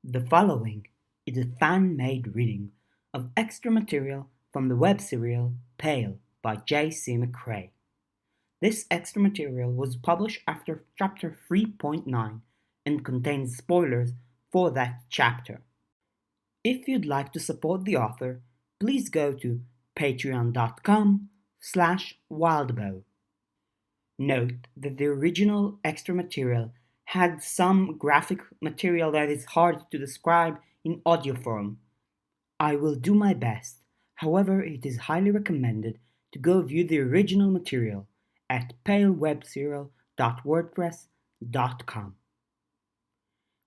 The following is a fan-made reading of extra material from the web serial Pale by J.C. McCrae. This extra material was published after chapter 3.9 and contains spoilers for that chapter. If you'd like to support the author, please go to patreon.com/wildbow. Note that the original extra material had some graphic material that is hard to describe in audio form. I will do my best, however it is highly recommended to go view the original material at palewebserial.wordpress.com.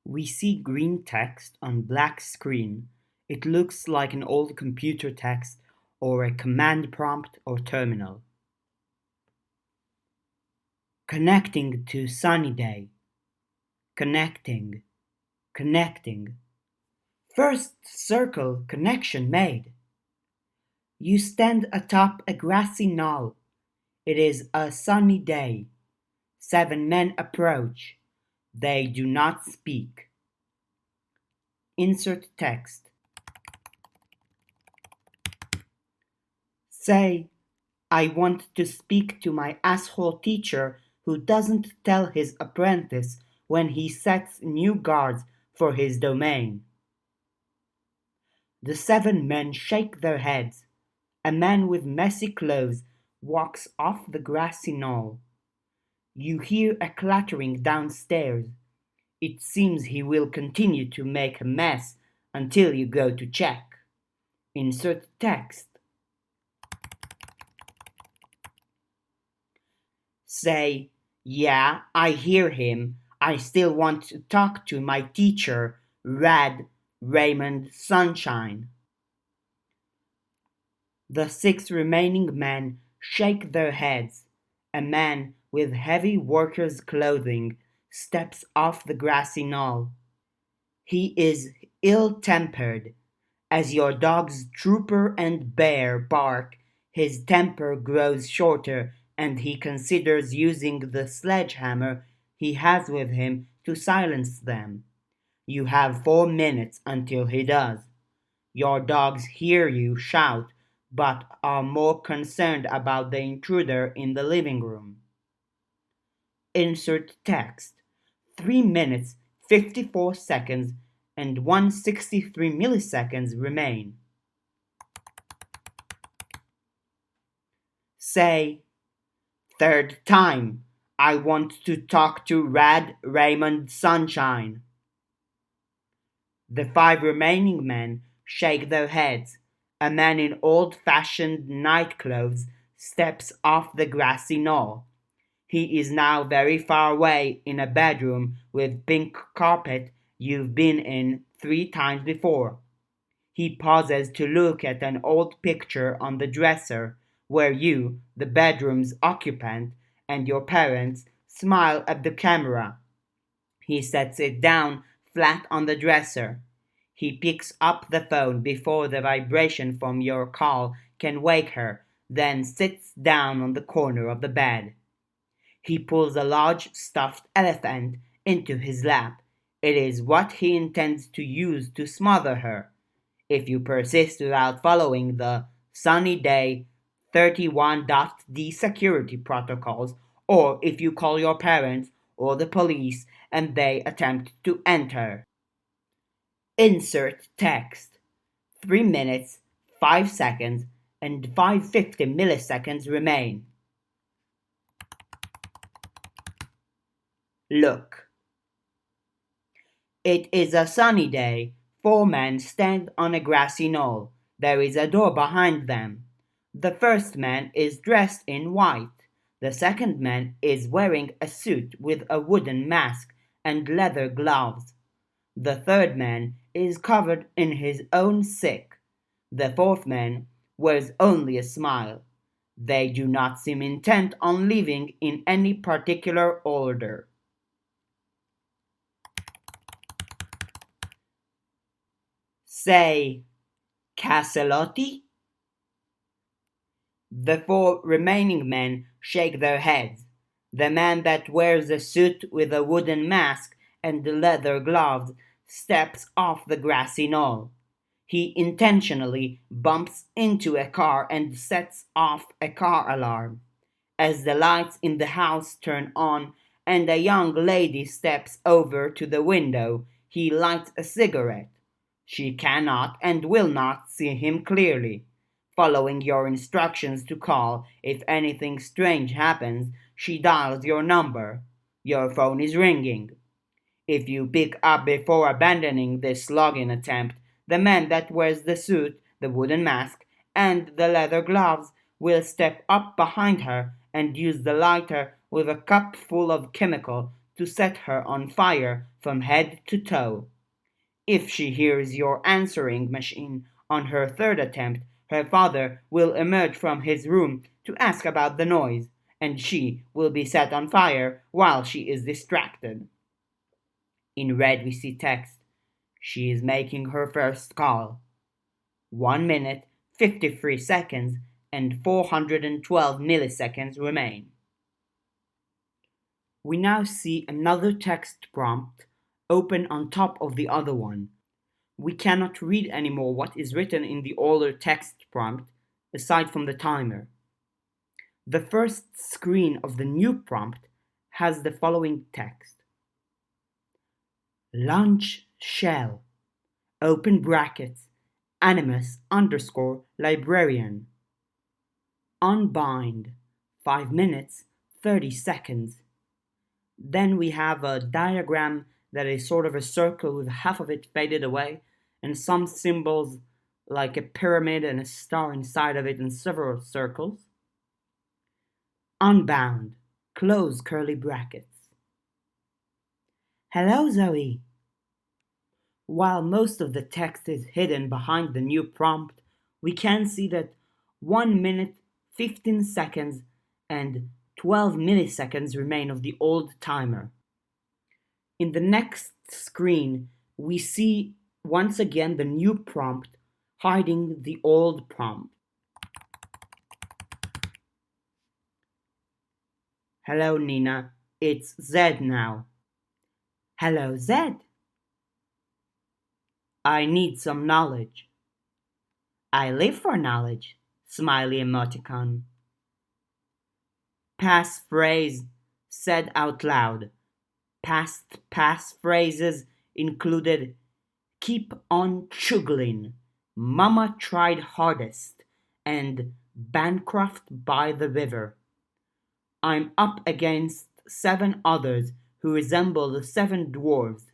We see green text on black screen. It looks like an old computer text or a command prompt or terminal. Connecting to SunnyDay. Connecting. First circle connection made. You stand atop a grassy knoll. It is a sunny day. 7 men approach. They do not speak. Insert text. Say, I want to speak to my asshole teacher who doesn't tell his apprentice when he sets new guards for his domain. The 7 men shake their heads. A man with messy clothes walks off the grassy knoll. You hear a clattering downstairs. It seems he will continue to make a mess until you go to check. Insert text. Say, yeah, I hear him. I still want to talk to my teacher, Raymond Sunshine. The 6 remaining men shake their heads. A man with heavy worker's clothing steps off the grassy knoll. He is ill-tempered. As your dogs Trooper and Bear bark, his temper grows shorter and he considers using the sledgehammer he has with him to silence them. You have 4 minutes until he does. Your dogs hear you shout, but are more concerned about the intruder in the living room. Insert text. 3 minutes, 54 seconds, and 163 milliseconds remain. Say, third time, I want to talk to Raymond Sunshine. The 5 remaining men shake their heads. A man in old-fashioned nightclothes steps off the grassy knoll. He is now very far away in a bedroom with pink carpet you've been in 3 times before. He pauses to look at an old picture on the dresser where you, the bedroom's occupant, and your parents smile at the camera. He sets it down flat on the dresser. He picks up the phone before the vibration from your call can wake her, then sits down on the corner of the bed. He pulls a large stuffed elephant into his lap. It is what he intends to use to smother her. If you persist without following the SunnyDay 31.d security protocols, or if you call your parents or the police and they attempt to enter. Insert text. 3 minutes, 5 seconds, and 550 milliseconds remain. Look. It is a sunny day. 4 men stand on a grassy knoll. There is a door behind them. The first man is dressed in white. The second man is wearing a suit with a wooden mask and leather gloves. The third man is covered in his own sick. The fourth man wears only a smile. They do not seem intent on leaving in any particular order. Say, Caselotti? The 4 remaining men shake their heads. The man that wears a suit with a wooden mask and leather gloves steps off the grassy knoll. He intentionally bumps into a car and sets off a car alarm. As the lights in the house turn on and a young lady steps over to the window, he lights a cigarette. She cannot and will not see him clearly. Following your instructions to call if anything strange happens, she dials your number. Your phone is ringing. If you pick up before abandoning this login attempt, the man that wears the suit, the wooden mask, and the leather gloves will step up behind her and use the lighter with a cup full of chemical to set her on fire from head to toe. If she hears your answering machine on her third attempt, her father will emerge from his room to ask about the noise, and she will be set on fire while she is distracted. In red we see text. She is making her first call. 1 minute, 53 seconds, and 412 milliseconds remain. We now see another text prompt open on top of the other one. We cannot read anymore what is written in the older text prompt, aside from the timer. The first screen of the new prompt has the following text. Lunch shell, open brackets, animus underscore librarian. Unbind, 5 minutes, 30 seconds. Then we have a diagram that is sort of a circle with half of it faded away, and some symbols like a pyramid and a star inside of it and several circles. Unbound, close curly brackets. Hello, Zoe. While most of the text is hidden behind the new prompt, we can see that 1 minute, 15 seconds, and 12 milliseconds remain of the old timer. In the next screen, we see once again the new prompt hiding the old prompt. Hello, Nina. It's Zed now. Hello, Zed. I need some knowledge. I live for knowledge. Smiley emoticon. Passphrase said out loud. Past passphrases included keep on chuggling, Mama tried hardest, and Bancroft by the river. I'm up against 7 others who resemble the 7 dwarves.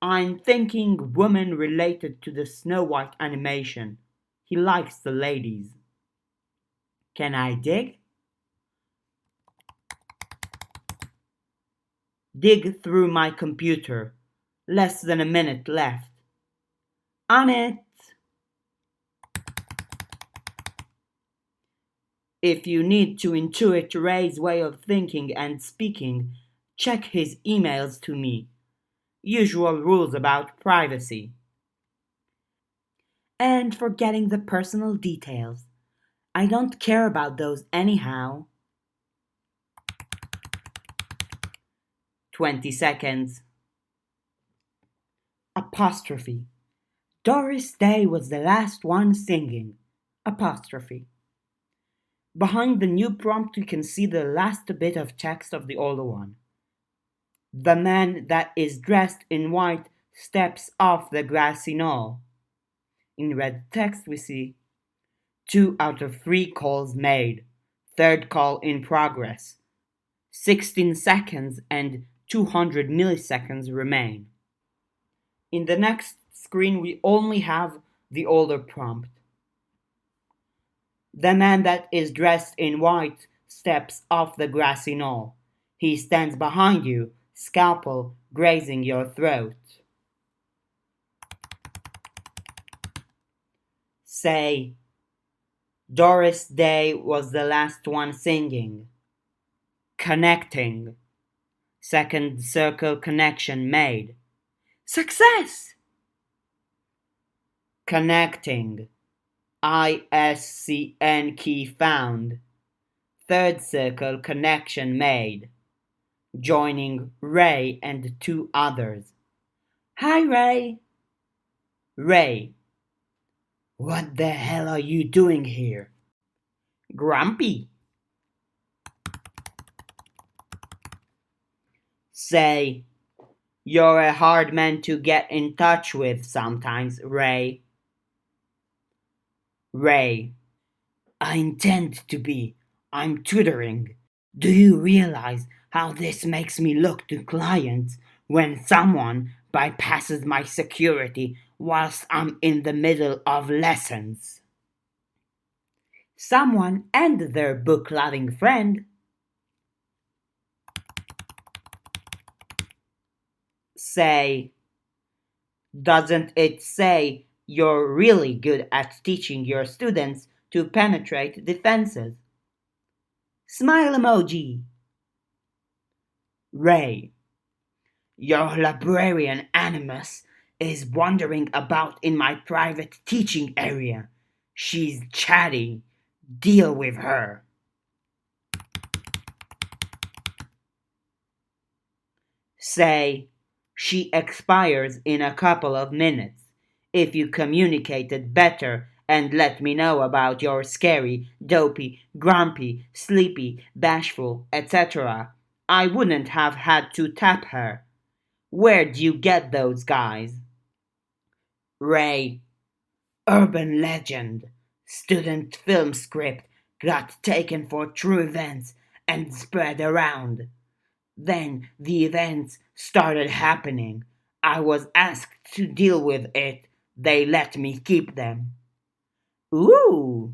I'm thinking woman related to the Snow White animation. He likes the ladies. Can I dig? Dig through my computer. Less than a minute left. On it! If you need to intuit Ray's way of thinking and speaking, check his emails to me. Usual rules about privacy. And forgetting the personal details. I don't care about those anyhow. 20 seconds. Apostrophe. Doris Day was the last one singing. Apostrophe. Behind the new prompt we can see the last bit of text of the older one. The man that is dressed in white steps off the grassy knoll. In red text we see 2 out of 3 calls made. Third call in progress. 16 seconds and 200 milliseconds remain. In the next screen we only have the older prompt. The man that is dressed in white steps off the grassy knoll. He stands behind you, scalpel grazing your throat. Say, Doris Day was the last one singing. Connecting. Second circle connection made. Success! Connecting. ISCN key found. Third circle connection made. Joining Ray and 2 others. Hi, Ray. Ray, what the hell are you doing here? Grumpy. Say, you're a hard man to get in touch with sometimes, Ray. Ray, I intend to be. I'm tutoring. Do you realize how this makes me look to clients when someone bypasses my security whilst I'm in the middle of lessons? Someone and their book loving friend. Say, doesn't it say you're really good at teaching your students to penetrate defenses? Smile emoji. Ray, your librarian animus is wandering about in my private teaching area. She's chatty. Deal with her. Say, she expires in a couple of minutes. If you communicated better and let me know about your scary, dopey, grumpy, sleepy, bashful, etc., I wouldn't have had to tap her. Where'd you get those guys? Ray, urban legend. Student film script got taken for true events and spread around. Then the events started happening. I was asked to deal with it. They let me keep them. Ooh!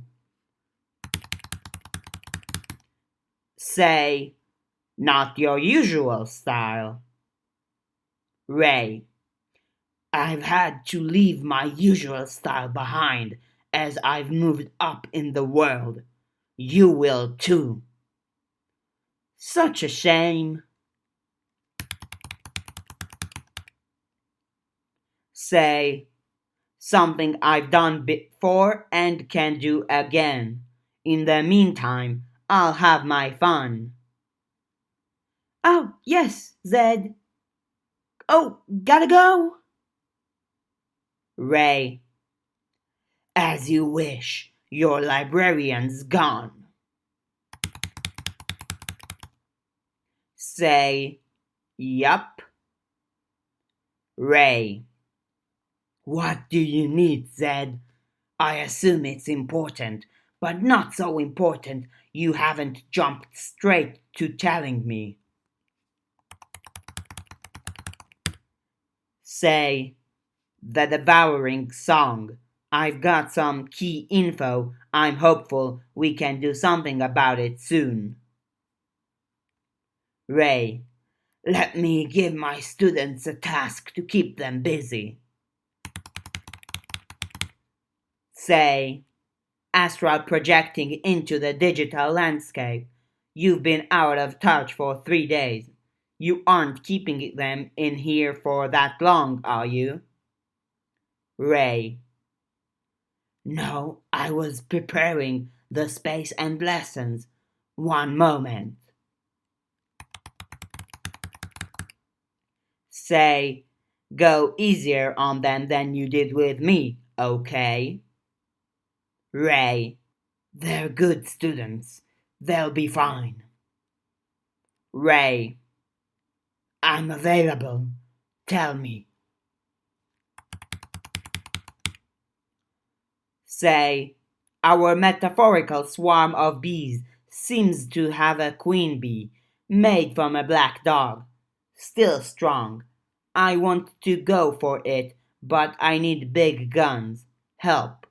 Say, not your usual style. Ray, I've had to leave my usual style behind as I've moved up in the world. You will too. Such a shame. Say, something I've done before and can do again. In the meantime, I'll have my fun. Oh, yes, Zed. Oh, gotta go. Ray, as you wish. Your librarian's gone. Say, yup. Ray, what do you need, Zed? I assume it's important, but not so important you haven't jumped straight to telling me. Say, the devouring song. I've got some key info. I'm hopeful we can do something about it soon. Ray, let me give my students a task to keep them busy. Say, astral projecting into the digital landscape. You've been out of touch for 3 days. You aren't keeping them in here for that long, are you? Ray, no, I was preparing the space and lessons. One moment. Say, go easier on them than you did with me, okay? Ray, they're good students. They'll be fine. Ray, I'm available. Tell me. Say, our metaphorical swarm of bees seems to have a queen bee made from a black dog. Still strong. I want to go for it, but I need big guns. Help.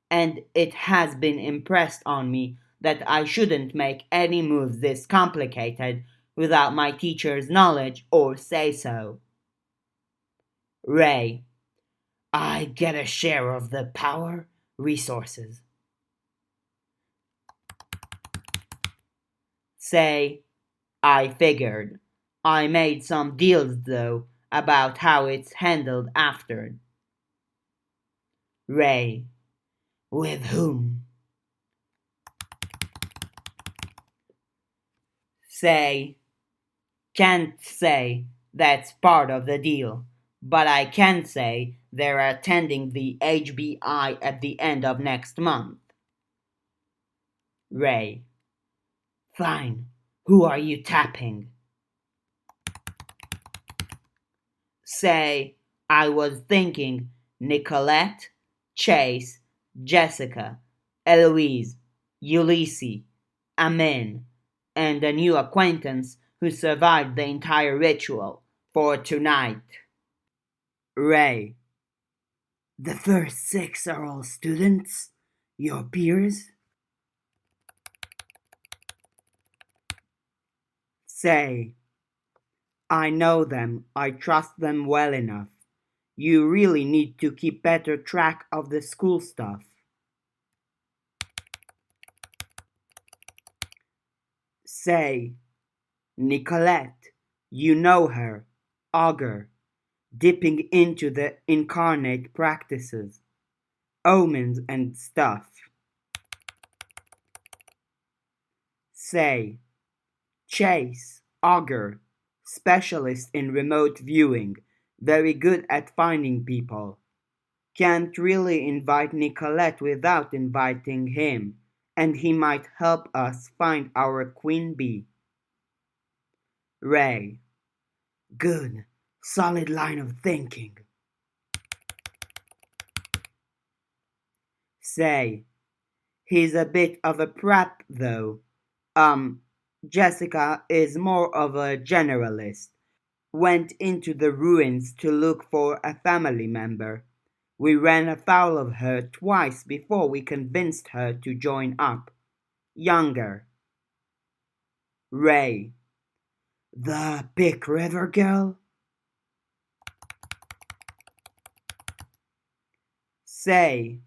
And it has been impressed on me that I shouldn't make any moves this complicated without my teacher's knowledge or say so. Ray, I get a share of the power resources. Say, I figured. I made some deals though about how it's handled after. Ray, with whom? Say, can't say. That's part of the deal. but I can say they're attending the HBI at the end of next month. Ray. Fine. Who are you tapping? Say, I was thinking Nicolette, Chase, Jessica, Eloise, Ulysses, Amin, and a new acquaintance who survived the entire ritual for tonight. Ray. The first six are all students? Your peers? Say, I know them. I trust them well enough. You really need to keep better track of the school stuff. Say, Nicolette, you know her, Augur, dipping into the incarnate practices, omens and stuff. Say, Chase, Augur, specialist in remote viewing, very good at finding people. Can't really invite Nicolette without inviting him, and he might help us find our queen bee. Ray. Good. Solid line of thinking. Say, he's a bit of a prep though. Jessica is more of a generalist. Went into the ruins to look for a family member. We ran afoul of her twice before we convinced her to join up. Younger. Ray. The Pick River girl? Say.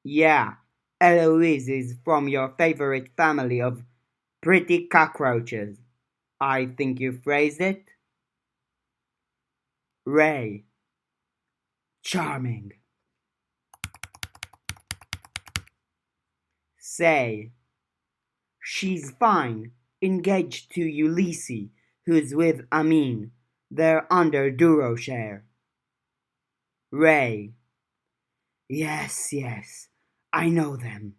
Yeah, Eloise is from your favorite family of pretty cockroaches. I think you phrased it. Ray. Charming. Say. She's fine. Engaged to Ulysses, who's with Amin. They're under Duroshare. Ray. Yes, yes. I know them.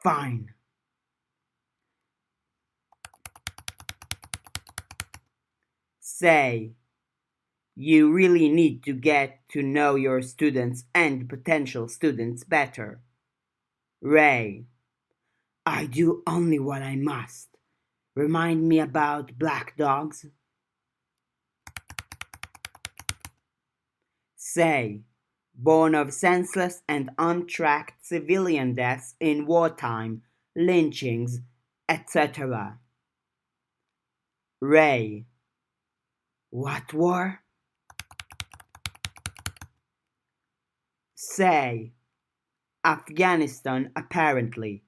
Fine. Say. You really need to get to know your students and potential students better. Ray. I do only what I must. Remind me about black dogs? Say, born of senseless and untracked civilian deaths in wartime, lynchings, etc. Ray. What war? Say, Afghanistan apparently.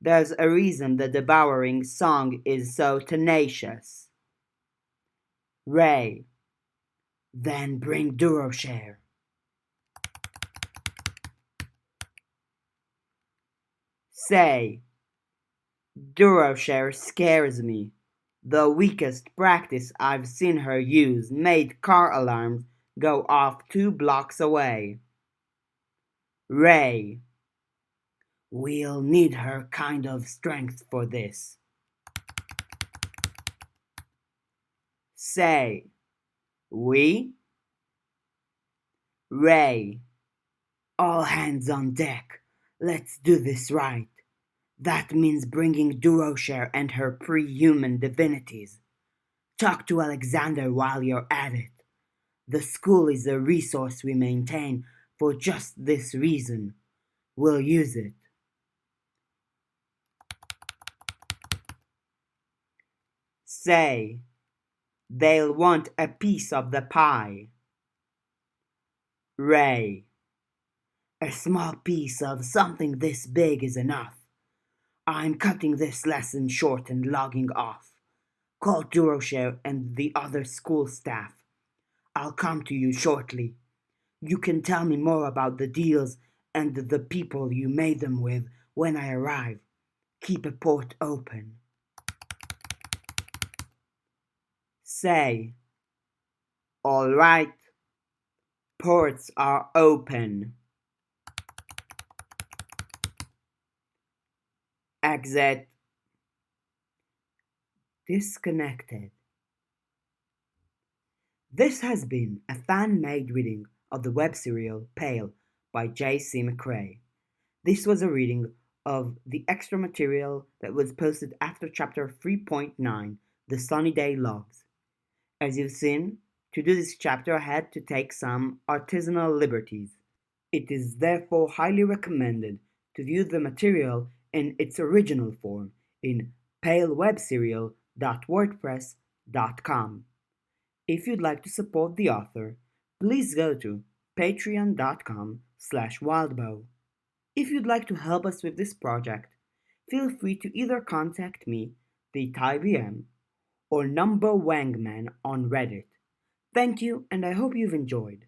There's a reason the devouring song is so tenacious. Ray. Then bring Duroshare. Say, Duroshare scares me. The weakest practice I've seen her use made car alarms go off 2 blocks away. Ray. We'll need her kind of strength for this. Say, we? Ray. All hands on deck. Let's do this right. That means bringing Duroshare and her pre-human divinities. Talk to Alexander while you're at it. The school is a resource we maintain for just this reason. We'll use it. Say, they'll want a piece of the pie. Ray. A small piece of something this big is enough. I'm cutting this lesson short and logging off. Call Duroshare and the other school staff. I'll come to you shortly. You can tell me more about the deals and the people you made them with when I arrive. Keep a port open. Say, Alright, ports are open. Exit. Disconnected. This has been a fan-made reading of the web serial Pale by J.C. McCrae. This was a reading of the extra material that was posted after chapter 3.9, the SunnyDay logs. As you've seen, to do this chapter I had to take some artisanal liberties. It is therefore highly recommended to view the material in its original form in palewebserial.wordpress.com. If you'd like to support the author, please go to patreon.com/wildbow. If you'd like to help us with this project, feel free to either contact me, TheItayBM, or NumberWangMan on Reddit. Thank you, and I hope you've enjoyed.